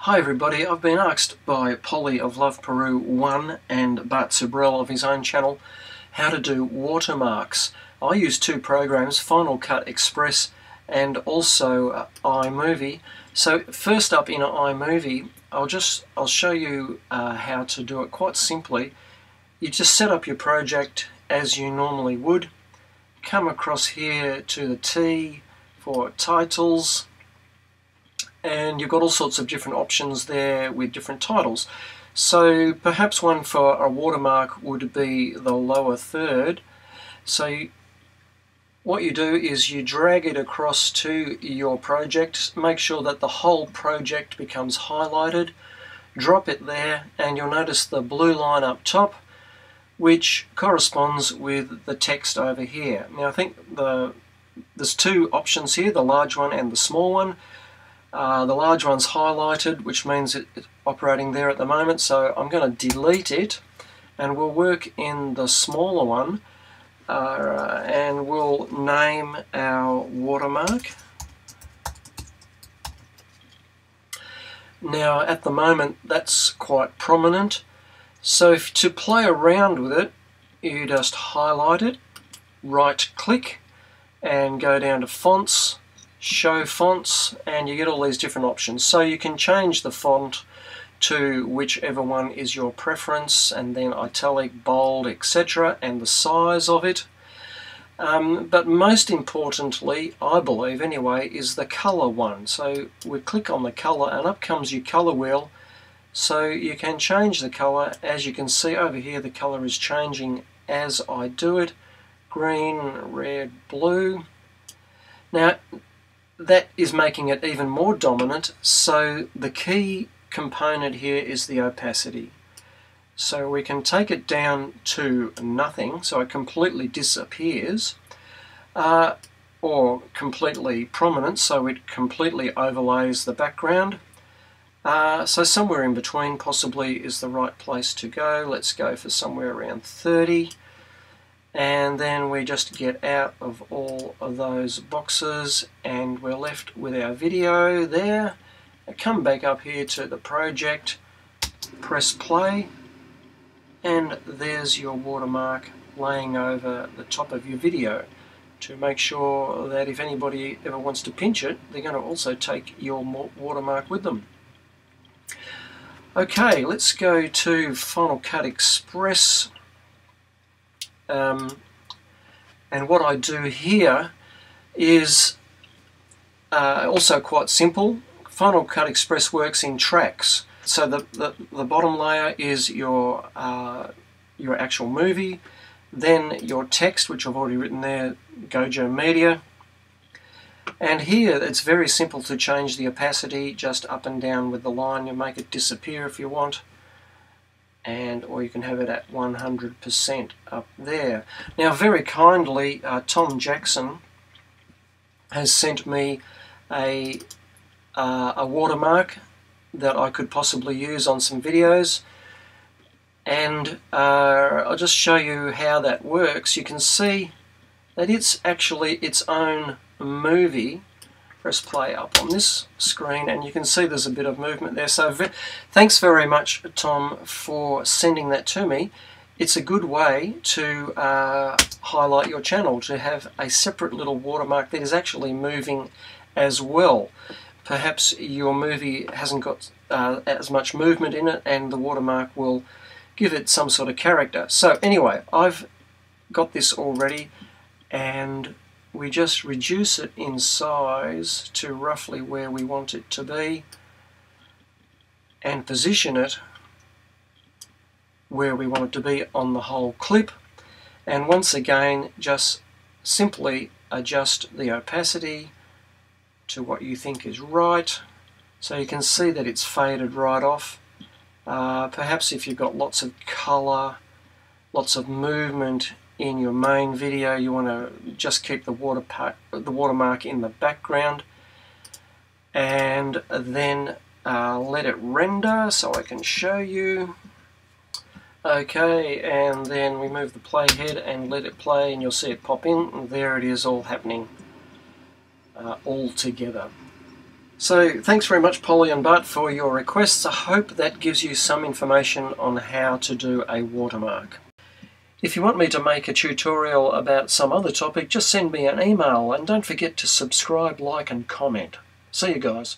Hi everybody, I've been asked by Polly of Love Peru 1 and Bart Subrell of his own channel how to do watermarks. I use two programs, Final Cut Express and also iMovie. So first up in iMovie, I'll show you how to do it quite simply. You just set up your project as you normally would. Come across here to the T for titles. And you've got all sorts of different options there with different titles. So perhaps one for a watermark would be the lower third. So what you do is you drag it across to your project, make sure that the whole project becomes highlighted, drop it there, and you'll notice the blue line up top, which corresponds with the text over here. Now I think there's two options here, the large one and the small one. The large one's highlighted, which means it's operating there at the moment, so I'm going to delete it and we'll work in the smaller one and we'll name our watermark. Now at the moment that's quite prominent, so to play around with it you just highlight it, right click and go down to fonts, show fonts, and you get all these different options. So you can change the font to whichever one is your preference, and then italic, bold, etc., and the size of it. But most importantly, I believe anyway, is the color one. So we click on the color and up comes your color wheel, so you can change the color. As you can see over here, the color is changing as I do it. Green, red, blue. Now that is making it even more dominant, so the key component here is the opacity. So we can take it down to nothing, so it completely disappears, or completely prominent, so it completely overlays the background. So somewhere in between possibly is the right place to go. Let's go for somewhere around 30. And then we just get out of all of those boxes and we're left with our video there. Come back up here to the project, press play, and there's your watermark laying over the top of your video to make sure that if anybody ever wants to pinch it, they're going to also take your watermark with them. Okay, let's go to Final Cut Express. And what I do here is also quite simple. Final Cut Express works in tracks. So the bottom layer is your actual movie, then your text, which I've already written there, Gojo Media. And here it's very simple to change the opacity, just up and down with the line. You make it disappear if you want. Or you can have it at 100% up there. Now very kindly Tom Jackson has sent me a watermark that I could possibly use on some videos, and I'll just show you how that works. You can see that it's actually its own movie. Press play up on this screen and you can see there's a bit of movement there. So thanks very much, Tom, for sending that to me. It's a good way to highlight your channel, to have a separate little watermark that is actually moving as well. Perhaps your movie hasn't got as much movement in it and the watermark will give it some sort of character. So anyway, I've got this already, and we just reduce it in size to roughly where we want it to be and position it where we want it to be on the whole clip. And once again, just simply adjust the opacity to what you think is right. So you can see that it's faded right off. Perhaps if you've got lots of color, lots of movement in your main video, you want to just keep the watermark in the background, and then let it render so I can show you. Okay, and then we move the playhead and let it play, and you'll see it pop in, and there it is all happening all together. So thanks very much, Polly and Bart, for your requests. I hope that gives you some information on how to do a watermark. If you want me to make a tutorial about some other topic, just send me an email, and don't forget to subscribe, like and comment. See you guys.